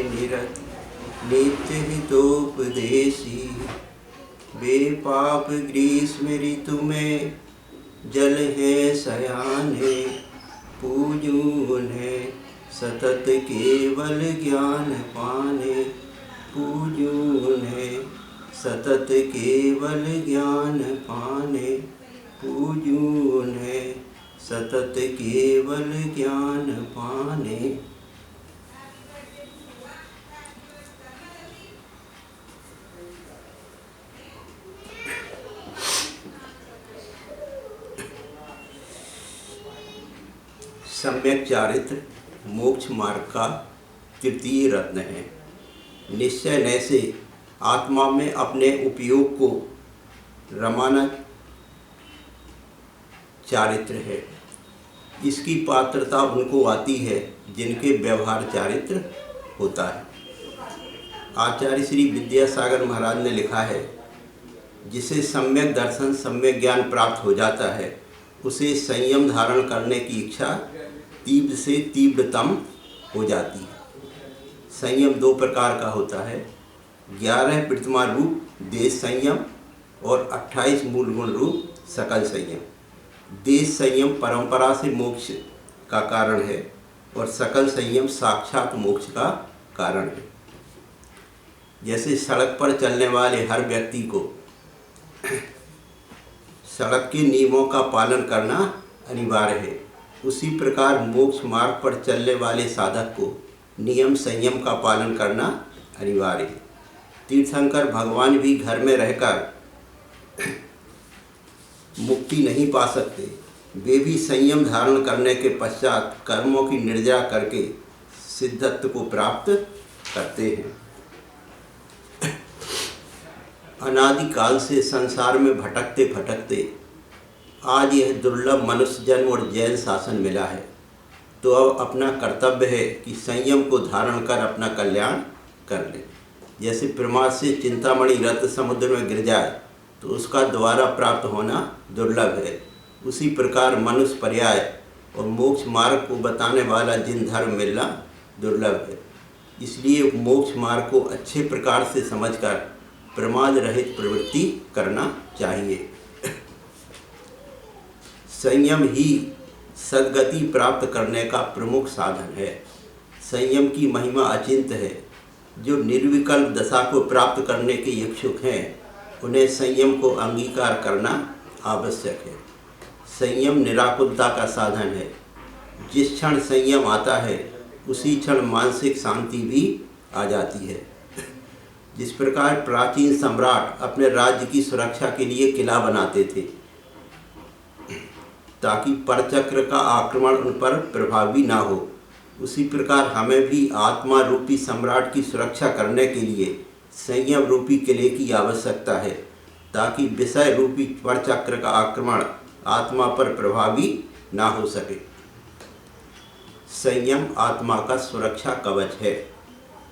निरत नित्य हितोपदेशी, बेपाप ग्रीष्म ऋतु में जल है सयाने, पूजू उन्हें सतत केवल ज्ञान पाने, पूजू उन्हें सतत केवल ज्ञान पाने, पूजू उन्हें सतत केवल ज्ञान पाने। सम्यक चारित्र मोक्ष मार्ग का तृतीय रत्न है। निश्चय न से आत्मा में अपने उपयोग को रमाना चारित्र है। इसकी पात्रता उनको आती है जिनके व्यवहार चारित्र होता है। आचार्य श्री विद्यासागर महाराज ने लिखा है, जिसे सम्यक दर्शन सम्यक ज्ञान प्राप्त हो जाता है, उसे संयम धारण करने की इच्छा तीव्र से तीव्रतम हो जाती है। संयम दो प्रकार का होता है, 11 प्रतिमा रूप देश संयम और 28 मूल गुण रूप सकल संयम। देश संयम परंपरा से मोक्ष का कारण है और सकल संयम साक्षात मोक्ष का कारण है। जैसे सड़क पर चलने वाले हर व्यक्ति को सड़क के नियमों का पालन करना अनिवार्य है, उसी प्रकार मोक्ष मार्ग पर चलने वाले साधक को नियम संयम का पालन करना अनिवार्य है। तीर्थंकर भगवान भी घर में रहकर मुक्ति नहीं पा सकते, वे भी संयम धारण करने के पश्चात कर्मों की निर्जरा करके सिद्धत्व को प्राप्त करते हैं। अनादिकाल से संसार में भटकते भटकते आज यह दुर्लभ मनुष्य जन्म और जैन शासन मिला है, तो अब अपना कर्तव्य है कि संयम को धारण कर अपना कल्याण कर ले। जैसे प्रमाद से चिंतामणि रत्न समुद्र में गिर जाए तो उसका दोबारा प्राप्त होना दुर्लभ है, उसी प्रकार मनुष्य पर्याय और मोक्ष मार्ग को बताने वाला जिन धर्म मिलना दुर्लभ है। इसलिए मोक्ष मार्ग को अच्छे प्रकार से समझकर प्रमाद रहित प्रवृत्ति करना चाहिए। संयम ही सद्गति प्राप्त करने का प्रमुख साधन है। संयम की महिमा अचिंत्य है। जो निर्विकल्प दशा को प्राप्त करने के इच्छुक हैं, उन्हें संयम को अंगीकार करना आवश्यक है। संयम निराकुलता का साधन है। जिस क्षण संयम आता है, उसी क्षण मानसिक शांति भी आ जाती है। जिस प्रकार प्राचीन सम्राट अपने राज्य की सुरक्षा के लिए किला बनाते थे ताकि परचक्र का आक्रमण उन पर प्रभावी ना हो, उसी प्रकार हमें भी आत्मा रूपी सम्राट की सुरक्षा करने के लिए संयम रूपी किले की आवश्यकता है, ताकि विषय रूपी परचक्र का आक्रमण आत्मा पर प्रभावी ना हो सके। संयम आत्मा का सुरक्षा कवच है।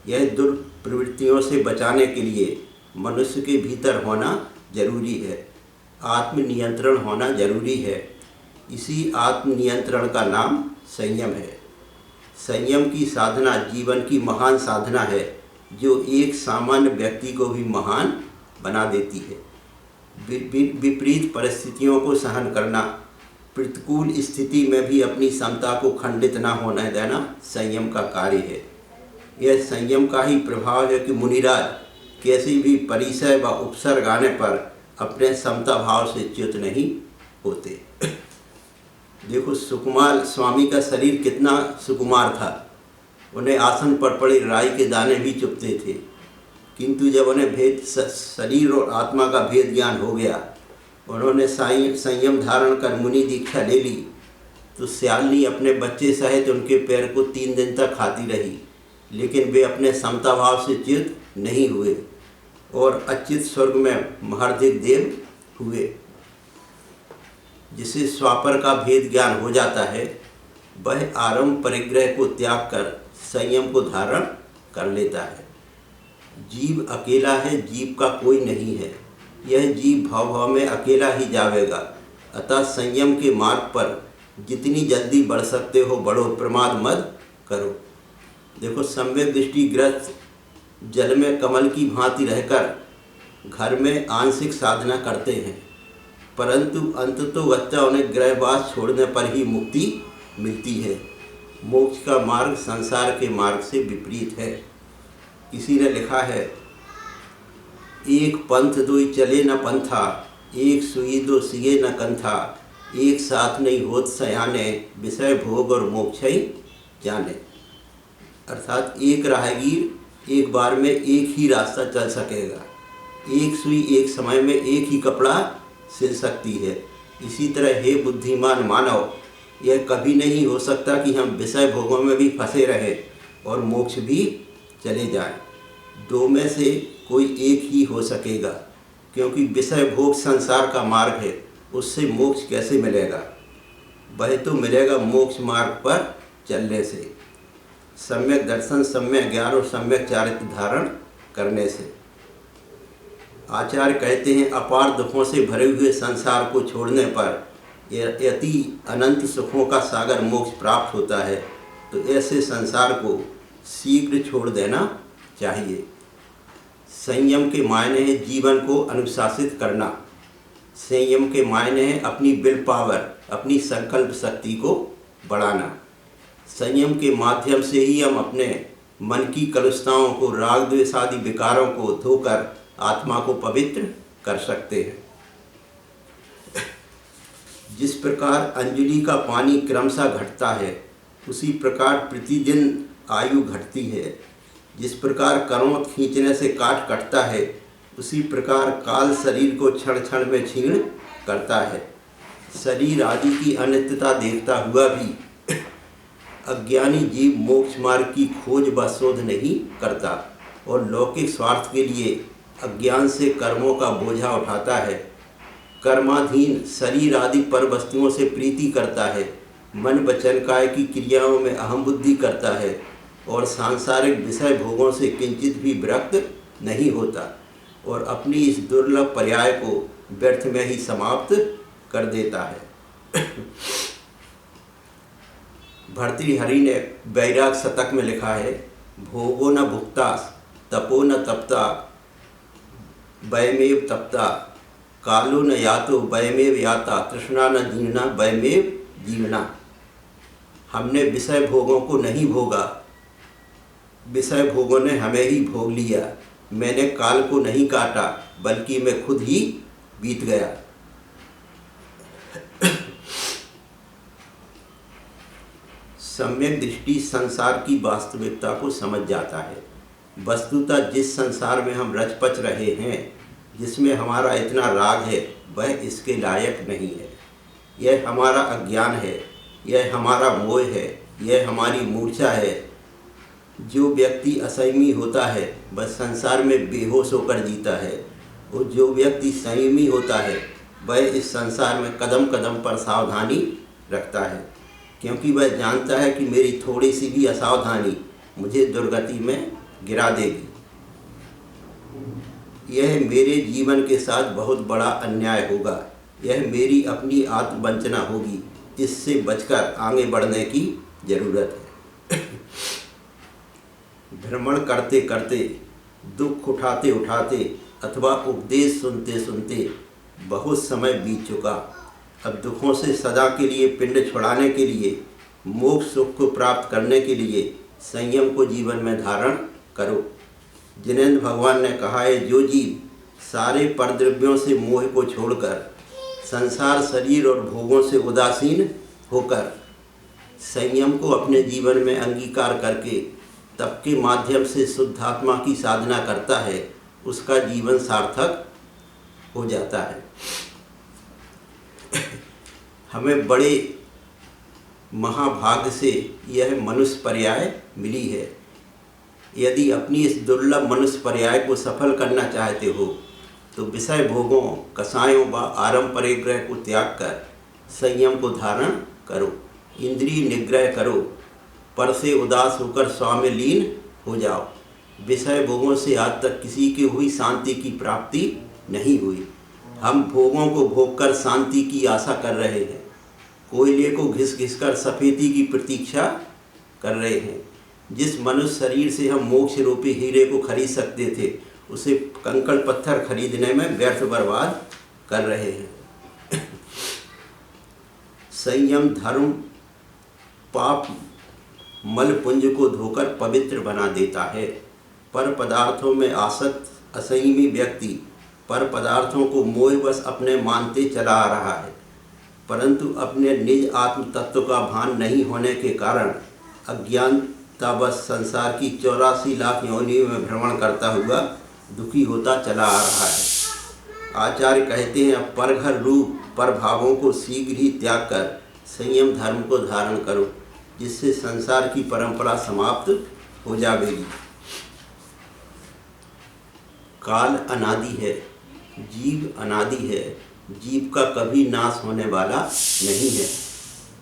यह दुर्प्रवृत्तियों से बचाने के लिए मनुष्य के भीतर होना जरूरी है। आत्मनियंत्रण होना जरूरी है। इसी आत्मनियंत्रण का नाम संयम है। संयम की साधना जीवन की महान साधना है, जो एक सामान्य व्यक्ति को भी महान बना देती है। विपरीत परिस्थितियों को सहन करना, प्रतिकूल स्थिति में भी अपनी क्षमता को खंडित न होने देना संयम का कार्य है। यह संयम का ही प्रभाव है कि मुनिराज कैसी भी परिचय व उपसर्ग आने पर अपने समता भाव से च्युत नहीं होते। देखो, सुकुमार स्वामी का शरीर कितना सुकुमार था। उन्हें आसन पर पड़े राई के दाने भी चुभते थे, किंतु जब उन्हें भेद शरीर और आत्मा का भेद ज्ञान हो गया, उन्होंने संयम धारण कर मुनि दीक्षा ले ली, तो श्यालिनी अपने बच्चे सहित उनके पैर को 3 दिन तक खाती रही, लेकिन वे अपने समता भाव से च्युत नहीं हुए और अच्युत स्वर्ग में महर्धिक देव हुए। जिसे स्वापर का भेद ज्ञान हो जाता है, वह आरंभ परिग्रह को त्याग कर संयम को धारण कर लेता है। जीव अकेला है, जीव का कोई नहीं है। यह जीव भाव भाव में अकेला ही जावेगा। अतः संयम के मार्ग पर जितनी जल्दी बढ़ सकते हो बढ़ो, प्रमाद मत करो। देखो, सम्यक दृष्टिग्रस्त जल में कमल की भांति रहकर घर में आंशिक साधना करते हैं, परंतु अंततोगत्वा उन्हें ग्रहवास छोड़ने पर ही मुक्ति मिलती है। मोक्ष का मार्ग संसार के मार्ग से विपरीत है। किसी ने लिखा है, एक पंथ दुई चले न पंथा, एक सुई दो सिगे न कंथा, एक साथ नहीं होत सयाने, विषय भोग और मोक्ष ही जाने। अर्थात एक राहगीर एक बार में एक ही रास्ता चल सकेगा, एक सुई एक समय में एक ही कपड़ा सिल सकती है। इसी तरह हे बुद्धिमान मानव, यह कभी नहीं हो सकता कि हम विषय भोगों में भी फंसे रहें और मोक्ष भी चले जाएं। दो में से कोई एक ही हो सकेगा, क्योंकि विषय भोग संसार का मार्ग है, उससे मोक्ष कैसे मिलेगा? वह तो मिलेगा मोक्ष मार्ग पर चलने से, सम्यक दर्शन, सम्यक ज्ञान और सम्यक चारित्र धारण करने से। आचार्य कहते हैं, अपार दुखों से भरे हुए संसार को छोड़ने पर यति अनंत सुखों का सागर मोक्ष प्राप्त होता है, तो ऐसे संसार को शीघ्र छोड़ देना चाहिए। संयम के मायने है जीवन को अनुशासित करना। संयम के मायने है अपनी विल पावर, अपनी संकल्प शक्ति को बढ़ाना। संयम के माध्यम से ही हम अपने मन की कलुषताओं को, राग द्वेष आदि विकारों को धोकर आत्मा को पवित्र कर सकते हैं। जिस प्रकार अंजलि का पानी क्रमशः घटता है, उसी प्रकार प्रतिदिन आयु घटती है। जिस प्रकार करों खींचने से काट कटता है, उसी प्रकार काल शरीर को क्षण क्षण में छीण करता है। शरीर आदि की अनित्यता देखता हुआ भी अज्ञानी जीव मोक्ष मार्ग की खोज व शोध नहीं करता और लौकिक स्वार्थ के लिए अज्ञान से कर्मों का बोझा उठाता है। कर्माधीन शरीर आदि पर वस्तुओं से प्रीति करता है, मन वचन काय की क्रियाओं में अहम बुद्धि करता है और सांसारिक विषय भोगों से किंचित भी विरक्त नहीं होता और अपनी इस दुर्लभ पर्याय को व्यर्थ में ही समाप्त कर देता है। भर्तृहरि ने वैराग शतक में लिखा है, भोगो न भुक्ता, तपो न तपता, वयमेव तपता, कालो न यातो वयमेव याता, तृष्णा न जीर्णा वयमेव जीर्णा। हमने विषय भोगों को नहीं भोगा, विषय भोगों ने हमें ही भोग लिया। मैंने काल को नहीं काटा, बल्कि मैं खुद ही बीत गया। सम्यक दृष्टि संसार की वास्तविकता को समझ जाता है। वस्तुतः जिस संसार में हम रच पच रहे हैं, जिसमें हमारा इतना राग है, वह इसके लायक नहीं है। यह हमारा अज्ञान है, यह हमारा मोह है, यह हमारी मूर्छा है। जो व्यक्ति असंयमी होता है वह संसार में बेहोश होकर जीता है, और जो व्यक्ति संयमी होता है वह इस संसार में कदम कदम पर सावधानी रखता है, क्योंकि वह जानता है कि मेरी थोड़ी सी भी असावधानी मुझे दुर्गति में गिरा देगी। यह मेरे जीवन के साथ बहुत बड़ा अन्याय होगा, यह मेरी अपनी आत्मवंचना होगी। इससे बचकर आगे बढ़ने की जरूरत है। भ्रमण करते करते, दुख उठाते उठाते अथवा उपदेश सुनते सुनते बहुत समय बीत चुका। अब दुखों से सदा के लिए पिंड छुड़ाने के लिए, मोक्ष सुख को प्राप्त करने के लिए संयम को जीवन में धारण करो। जिनेंद्र भगवान ने कहा है, जो जीव सारे परद्रव्यों से मोह को छोड़कर, संसार शरीर और भोगों से उदासीन होकर संयम को अपने जीवन में अंगीकार करके तप के माध्यम से शुद्धात्मा की साधना करता है, उसका जीवन सार्थक हो जाता है। हमें बड़े महाभाग्य से यह मनुष्य पर्याय मिली है। यदि अपनी इस दुर्लभ मनुष्य पर्याय को सफल करना चाहते हो तो विषय भोगों, कसायों व आरंपरिग्रह को त्याग कर संयम को धारण करो, इंद्रिय निग्रह करो, पर से उदास होकर स्वामी लीन हो जाओ। विषय भोगों से आज तक किसी की हुई शांति की प्राप्ति नहीं हुई। हम भोगों को भोग कर शांति की आशा कर रहे हैं, कोयले को घिस घिस कर सफेदी की प्रतीक्षा कर रहे हैं। जिस मनुष्य शरीर से हम मोक्ष रूपी हीरे को खरीद सकते थे, उसे कंकड़ पत्थर खरीदने में व्यर्थ बर्बाद कर रहे हैं। संयम धर्म पाप मल पुंज को धोकर पवित्र बना देता है। पर पदार्थों में आसक्त असंयमी व्यक्ति पर पदार्थों को मोहवश अपने मानते चला आ रहा है, परंतु अपने निज आत्म तत्व का भान नहीं होने के कारण अज्ञानतावश संसार की 84 लाख योनियों में भ्रमण करता हुआ दुखी होता चला आ रहा है। आचार्य कहते हैं, पर घर रूप पर भावों को शीघ्र ही त्याग कर संयम धर्म को धारण करो, जिससे संसार की परंपरा समाप्त हो जाएगी। काल अनादि है, जीव अनादि है, जीव का कभी नाश होने वाला नहीं है।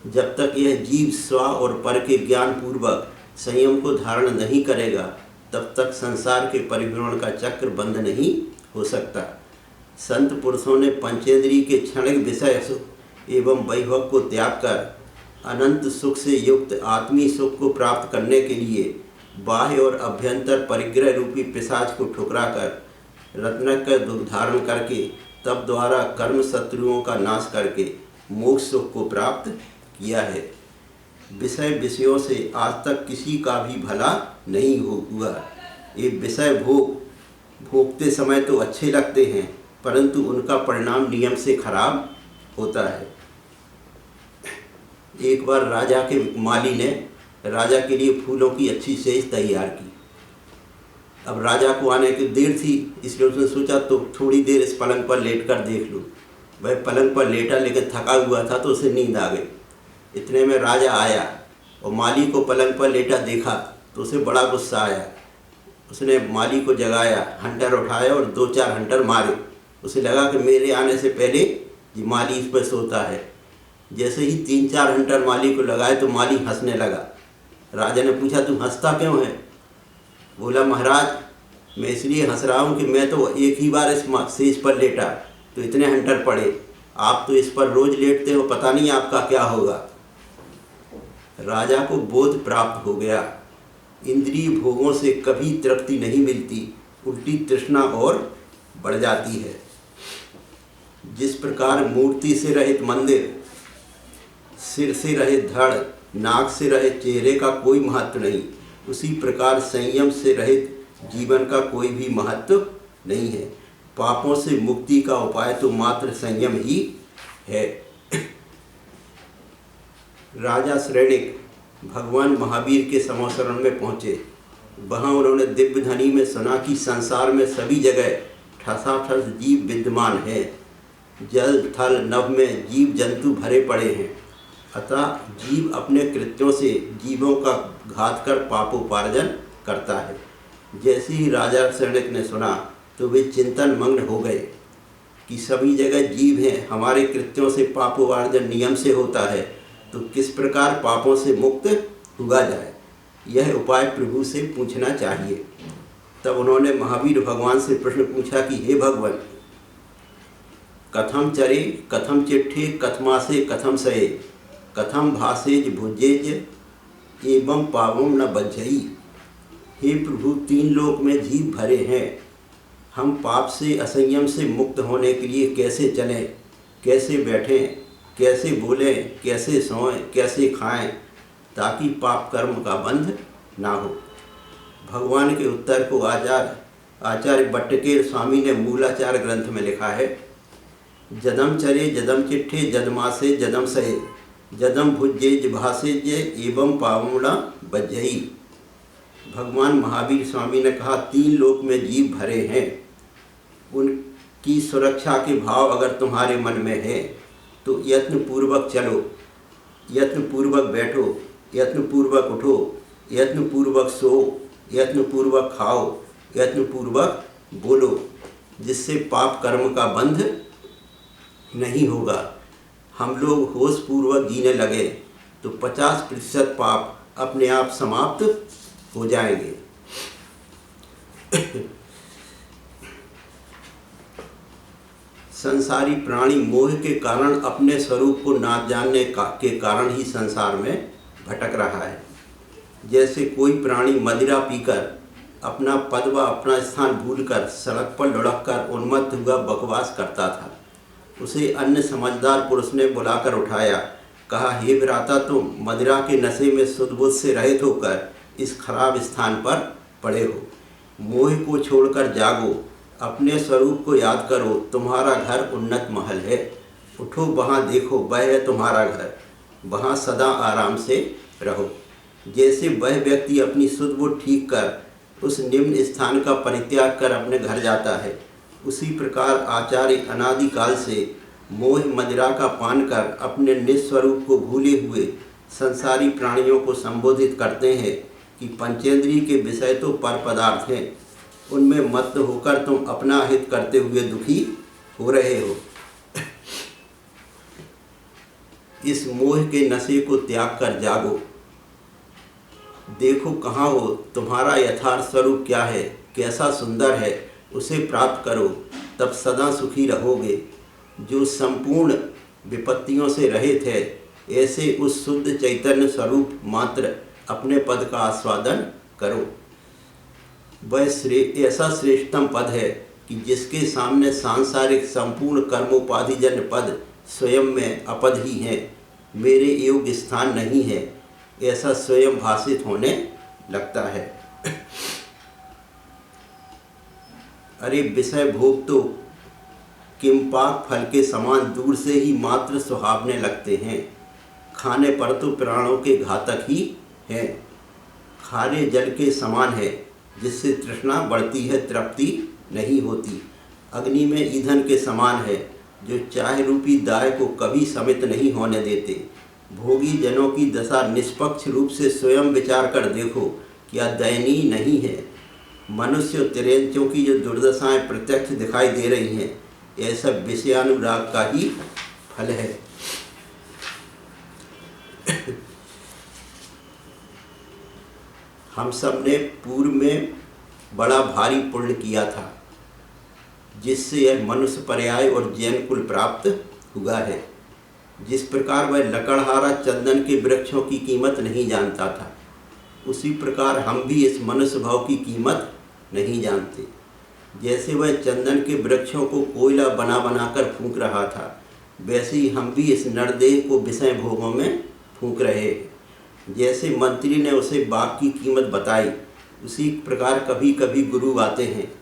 जब तक यह जीव स्व और पर के ज्ञान पूर्वक संयम को धारण नहीं करेगा, तब तक संसार के परिभ्रमण का चक्र बंद नहीं हो सकता। संत पुरुषों ने पंचेंद्रिय के क्षणिक विषय सुख एवं वैभव को त्याग कर अनंत सुख से युक्त आत्मीय सुख को प्राप्त करने के लिए बाह्य और अभ्यंतर परिग्रह रूपी पिशाच को ठुकरा कर रत्नकर दुख धारण करके तब द्वारा कर्म शत्रुओं का नाश करके मोक्ष सुख को प्राप्त किया है। विषयों से आज तक किसी का भी भला नहीं हुआ। ये विषय भोगते समय तो अच्छे लगते हैं, परंतु उनका परिणाम नियम से खराब होता है। एक बार राजा के माली ने राजा के लिए फूलों की अच्छी सेज तैयार की। अब राजा को आने की देर थी, इसलिए उसने सोचा तो थोड़ी देर इस पलंग पर लेटकर देख लूँ। वह पलंग पर लेटा, लेकिन थका हुआ था तो उसे नींद आ गई। इतने में राजा आया और माली को पलंग पर लेटा देखा तो उसे बड़ा गुस्सा आया। उसने माली को जगाया, हंटर उठाया और 2-4 हंटर मारे। उसे लगा कि मेरे आने से पहले ये माली इस पर सोता है। जैसे ही 3-4 हंटर माली को लगाए तो माली हंसने लगा। राजा ने पूछा, तुम हंसता क्यों है? बोला, महाराज मैं इसलिए हंस रहा हूँ कि मैं तो एक ही बार इस सेज पर लेटा तो इतने हंटर पड़े, आप तो इस पर रोज लेटते हो, पता नहीं आपका क्या होगा। राजा को बोध प्राप्त हो गया। इंद्रिय भोगों से कभी तृप्ति नहीं मिलती, उल्टी तृष्णा और बढ़ जाती है। जिस प्रकार मूर्ति से रहित मंदिर, सिर से रहित धड़, नाक से रहित चेहरे का कोई महत्व नहीं, उसी प्रकार संयम से रहित जीवन का कोई भी महत्व नहीं है। पापों से मुक्ति का उपाय तो मात्र संयम ही है। राजा श्रेणिक भगवान महावीर के समशरण में पहुँचे। वहाँ उन्होंने दिव्य ध्वनि में सुना कि संसार में सभी जगह ठसाठस जीव विद्यमान है। जल थल नभ में जीव जंतु भरे पड़े हैं। अतः जीव अपने कृत्यों से जीवों का घात कर पापोपार्जन करता है। जैसे ही राजा श्रेणिक ने सुना तो वे चिंतन मग्न हो गए कि सभी जगह जीव हैं, हमारे कृत्यों से पापोपार्जन नियम से होता है, तो किस प्रकार पापों से मुक्त हुआ जाए, यह उपाय प्रभु से पूछना चाहिए। तब उन्होंने महावीर भगवान से प्रश्न पूछा कि हे भगवान, कथम चरे कथम चिट्ठे कथमासे कथम सये कथम भासेज भुजेज एवं पावम न बज्जई। हे प्रभु, 3 लोक में जीव भरे हैं, हम पाप से असंयम से मुक्त होने के लिए कैसे चलें, कैसे बैठें, कैसे बोलें, कैसे सोएं, कैसे खाएं, ताकि पाप कर्म का बंध ना हो। भगवान के उत्तर को आचार्य भट्टकेर स्वामी ने मूलाचार ग्रंथ में लिखा है, जदम चरे जदम चिट्ठे जदमासे जदम सहे जदम भुज्जे भाषेज्य एवं पावना बज्जई। भगवान महावीर स्वामी ने कहा, 3 लोक में जीव भरे हैं, उनकी सुरक्षा के भाव अगर तुम्हारे मन में है तो यत्नपूर्वक चलो, यत्नपूर्वक बैठो, यत्नपूर्वक उठो, यत्नपूर्वक सो, यत्नपूर्वक खाओ, यत्नपूर्वक बोलो, जिससे पाप कर्म का बंध नहीं होगा। हम लोग होश पूर्वक जीने लगे तो 50% पाप अपने आप समाप्त हो जाएंगे। संसारी प्राणी मोह के कारण अपने स्वरूप को ना जानने के कारण ही संसार में भटक रहा है। जैसे कोई प्राणी मदिरा पीकर अपना पद व अपना स्थान भूलकर सड़क पर लुढ़क कर उन्मत्त हुआ बकवास करता था। उसे अन्य समझदार पुरुष ने बुलाकर उठाया, कहा, हे विराता, तुम मदिरा के नशे में सुध-बुध से रहित होकर इस खराब स्थान पर पड़े हो। मोह को छोड़कर जागो, अपने स्वरूप को याद करो। तुम्हारा घर उन्नत महल है, उठो, वहाँ देखो, वह है तुम्हारा घर, वहाँ सदा आराम से रहो। जैसे वह व्यक्ति अपनी सुध-बुध ठीक कर उस निम्न स्थान का परित्याग कर अपने घर जाता है, उसी प्रकार आचार्य अनादिकाल से मोह मदिरा का पान कर अपने निस्वरूप को भूले हुए संसारी प्राणियों को संबोधित करते हैं कि पंचेंद्रिय के विषय तो पर पदार्थ हैं, उनमें मत्त होकर तुम अपना हित करते हुए दुखी हो रहे हो। इस मोह के नशे को त्याग कर जागो, देखो कहाँ हो, तुम्हारा यथार्थ स्वरूप क्या है, कैसा सुंदर है, उसे प्राप्त करो, तब सदा सुखी रहोगे। जो संपूर्ण विपत्तियों से रहित है, ऐसे उस शुद्ध चैतन्य स्वरूप मात्र अपने पद का आस्वादन करो। वह ऐसा श्रेष्ठतम पद है कि जिसके सामने सांसारिक संपूर्ण कर्मोपाधिजन्य पद स्वयं में अपद ही हैं, मेरे योग्य स्थान नहीं है, ऐसा स्वयं भाषित होने लगता है। अरे विषय भोग तो किंपाक फल के समान दूर से ही मात्र सुहावने लगते हैं, खाने पर तो प्राणों के घातक ही हैं। खारे जल के समान है, जिससे तृष्णा बढ़ती है, तृप्ति नहीं होती। अग्नि में ईंधन के समान है, जो चाय रूपी दाय को कभी समित नहीं होने देते। भोगी जनों की दशा निष्पक्ष रूप से स्वयं विचार कर देखो, क्या दयनीय नहीं है। मनुष्य तिरंचों की जो दुर्दशाएं प्रत्यक्ष दिखाई दे रही हैं, यह सब विषयानुराग का ही फल है। हम सब ने पूर्व में बड़ा भारी पुण्य किया था, जिससे यह मनुष्य पर्याय और जैन कुल प्राप्त हुआ है। जिस प्रकार वह लकड़हारा चंदन के वृक्षों की कीमत नहीं जानता था, उसी प्रकार हम भी इस मनुष्य भाव की कीमत नहीं जानते। जैसे वह चंदन के वृक्षों को कोयला बना बनाकर फूंक रहा था, वैसे ही हम भी इस नरदेह को विषय भोगों में फूंक रहे हैं। जैसे मंत्री ने उसे बाघ की कीमत बताई, उसी प्रकार कभी कभी गुरु आते हैं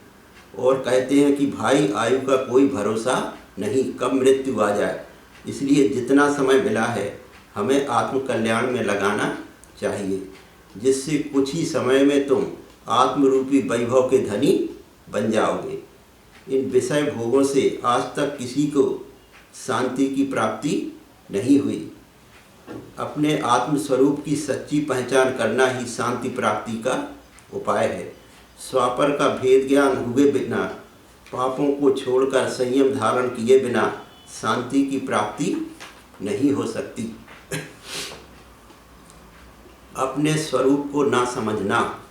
और कहते हैं कि भाई, आयु का कोई भरोसा नहीं, कब मृत्यु आ जाए, इसलिए जितना समय मिला है हमें आत्मकल्याण में लगाना चाहिए, जिससे कुछ ही समय में तुम आत्मरूपी वैभव के धनी बन जाओगे। इन विषय भोगों से आज तक किसी को शांति की प्राप्ति नहीं हुई। अपने आत्मस्वरूप की सच्ची पहचान करना ही शांति प्राप्ति का उपाय है। स्वापर का भेद ज्ञान हुए बिना, पापों को छोड़कर संयम धारण किए बिना शांति की प्राप्ति नहीं हो सकती। अपने स्वरूप को ना समझना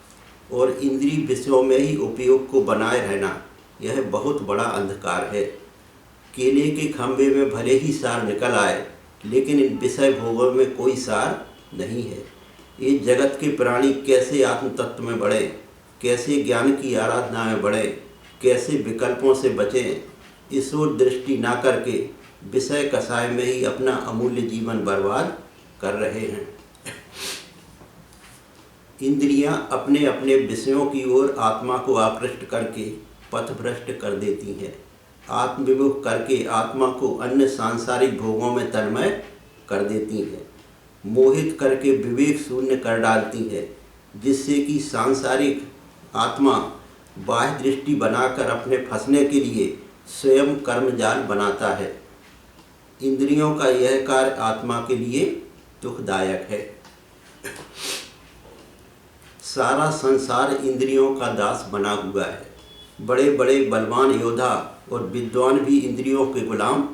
और इंद्रिय विषयों में ही उपयोग को बनाए रहना, यह बहुत बड़ा अंधकार है। केले के खंभे में भले ही सार निकल आए, लेकिन इन विषय भोगों में कोई सार नहीं है। ये जगत के प्राणी कैसे आत्म तत्व में बढ़े, कैसे ज्ञान की आराधना में बढ़े, कैसे विकल्पों से बचें, इस ओर दृष्टि ना करके विषय कसाय में ही अपना अमूल्य जीवन बर्बाद कर रहे हैं। इंद्रियां अपने अपने विषयों की ओर आत्मा को आकृष्ट करके पथभ्रष्ट कर देती हैं। आत्मविमुख करके आत्मा को अन्य सांसारिक भोगों में तन्मय कर देती हैं। मोहित करके विवेक शून्य कर डालती है, जिससे कि सांसारिक आत्मा बाह्य दृष्टि बनाकर अपने फंसने के लिए स्वयं कर्मजाल बनाता है। इंद्रियों का यह कार्य आत्मा के लिए दुखदायक है। सारा संसार इंद्रियों का दास बना हुआ है। बड़े बड़े बलवान योद्धा और विद्वान भी इंद्रियों के गुलाम